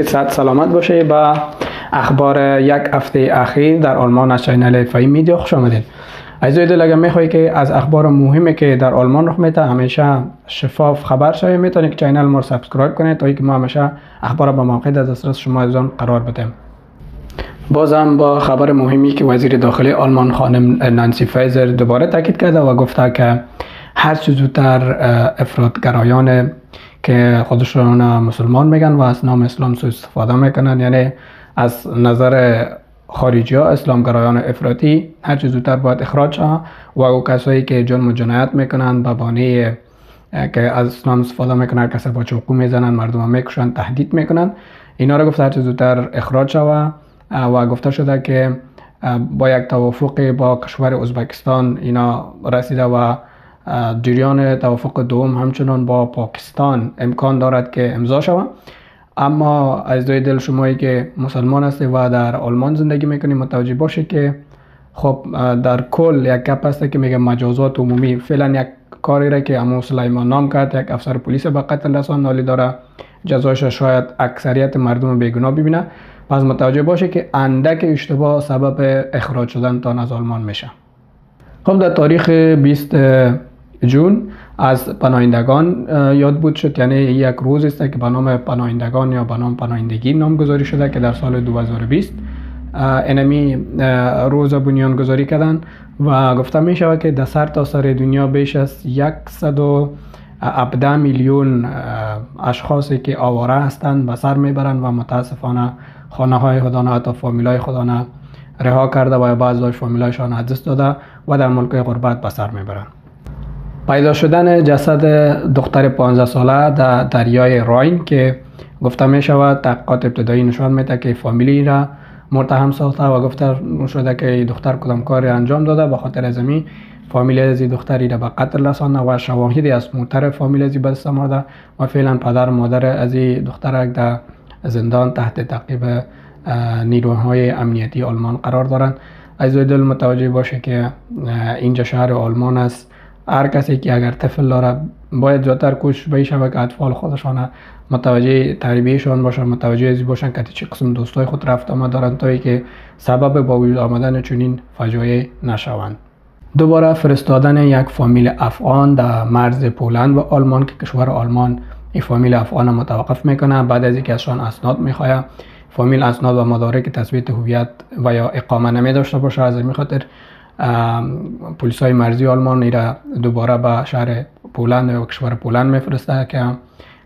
صحت سلامت باشه. با اخبار یک هفته اخیر در آلمان از چینل فهیم میدیا خوش آمدید. عزیزای دل، اگر میخوایی که از اخبار مهمی که در آلمان رخ میده همیشه شفاف خبر شوی، میتونید که چینل ما رو سابسکرایب کنید تا اینکه ما همیشه اخبار با موقع در دسترس شما عزیزان قرار بدیم. بازم با خبر مهمی که وزیر داخلی آلمان خانم نانسی فیزر دوباره تاکید کرده و گفته که هر چه زودتر افراطگرایان که خودشون مسلمان میگن و از نام اسلام سوء استفاده میکنن، یعنی از نظر خارجی ها اسلامگرایان افراطی، هر چه زودتر باید اخراج شوند و او کسایی که جرم و جنایت میکنن به بهانه که از اسلام استفاده میکنن، کسی با چاقو میزنن، مردم میکشن، تهدید میکنن، اینا رو گفته هر چه زودتر اخراج شوند. و گفته شده که با یک توافق با کشور ازبکستان اینا رسیده و جریان توافق دوم همچنان با پاکستان امکان دارد که امضا شود. اما از دل شمایی که مسلمان هستید و در آلمان زندگی میکنید متوجه باشید که خب در کل یک گپ هست که میگه مجازات عمومی. فعلا یک کاری را که امو سلیمان نام کرد، یک افسر پلیس به قتل رساند، نالی داره جزایش شاید اکثریت مردم بیگناه ببینه. پس متوجه باشه که اندک اشتباه سبب اخراج شدن تان از آلمان میشه. خب در تاریخ 20 جون از پناهندگان یاد بود شد، یعنی یک روز است که به نام پناهندگان یا به نام پناهندگی نامگذاری شده که در سال 2020 انمی روز بنیان گذاری کردن و گفته می شود که در سرتاسر دنیا بیش از 117 میلیون اشخاصی که آواره هستند به سر میبرند و متاسفانه خانه های خودانه حتی فامیل های خودانه رها کرده و بعضی فامیل هایشان از دست داده و در ملک غربت به سر میبرند. پیدا شدن جسد دختر 15 ساله در دریای راین که گفته می شود تحقیقات ابتدایی نشان میده که فامیلی را متهم ساخته و گفته شده که دختر کدام کاری انجام داده، به خاطر ازمی فامیل از دختری را به قتل رسانده و شواهدی از موتر فامیل از به دست آمده و فعلا پدر و مادر از دختر در زندان تحت تعقیب نیروهای امنیتی آلمان قرار دارند. عزیزای دل متوجه باشه که اینجا شهر آلمان است. هر کسی که اگر طفل داره باید زیادتر کوشش بشه که اطفال خودشان متوجه تربیتشان باشن، متوجه ازی باشن که چه قسم دوستای خود رفت آمد دارن تا که سبب با وجود آمدن چنین فاجعه نشوند. دوباره فرستادن یک فامیل افغان در مرز پولند و آلمان که کشور آلمان این فامیل افغان متوقف میکنه بعد از اینکه ازشان اسناد میخواد. فامیل اسناد و مدارک تثبیت هویت و یا اقامه نمی داشته باشه، از این خاطر پلیس های مرزی آلمان ایرا دوباره به شهر پولند و کشور پولند میفرسته که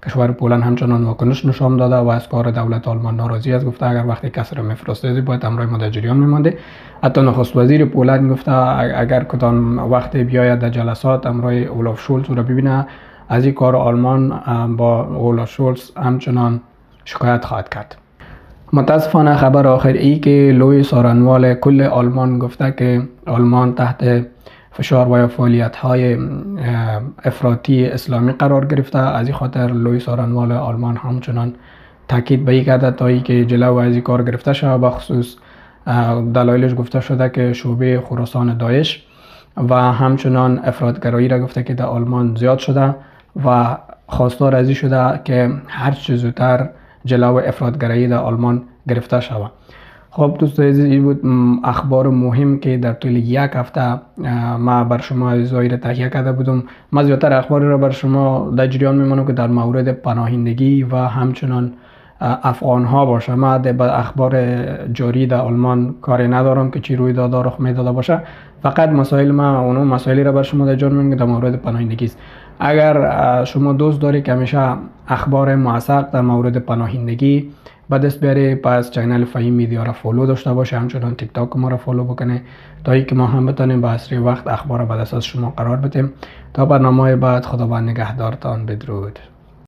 کشور پولند همچنان واکنش نشان داده و از کار دولت آلمان ناراضی است. گفته اگر وقتی کسی را میفرسته باید امرای ما در جریان میمانده. حتی نخست وزیر پولند گفته اگر کدام وقت بیاید در جلسات امرای اولاف شولز را ببینه از این کار آلمان با اولاف شولز همچنان شکایت خواهد کرد. متاسفانه خبر آخر ای که لوی سارنوال کل آلمان گفته که آلمان تحت فشار و فعالیت های افراطی اسلامی قرار گرفته. از این خاطر لوی سارنوال آلمان همچنان تاکید به این کرده تا ای که جلو از این کار گرفته شود. بخصوص دلایلش گفته شده که شعبه خراسان داعش و همچنان افراطگرایی را گفته که در آلمان زیاد شده و خواستار از این شده که هر چه زودتر جلو افراطگرایی در آلمان گرفته شود. خب دوستان عزیز، این بود اخبار مهم که در طول یک هفته ما بر شما عزیزایی را تهیه کرده بودم. ما زیادتر اخباری را بر شما در جریان میمانم که در مورد پناهندگی و همچنان افغان ها باشه. ما به اخبار جاری در آلمان کاری ندارم که چی روی داده رخ میداده باشه. فقط مسائل ما اونو مسائلی را بر شما در جریان میمانم که در مورد پناهندگی است. اگر شما دوست داری که همیشه اخبار موثق در مورد پناهندگی به دست بیاری، پس چینل فهیم میدیا را فالو داشته باشه، همچنان تیک تاک ما را فالو بکنه تا اینکه ما هم بتونیم به اسرع وقت اخبار به دست از شما قرار بدیم. تا برنامه بعد، خداوند نگهدارتان. بدرود.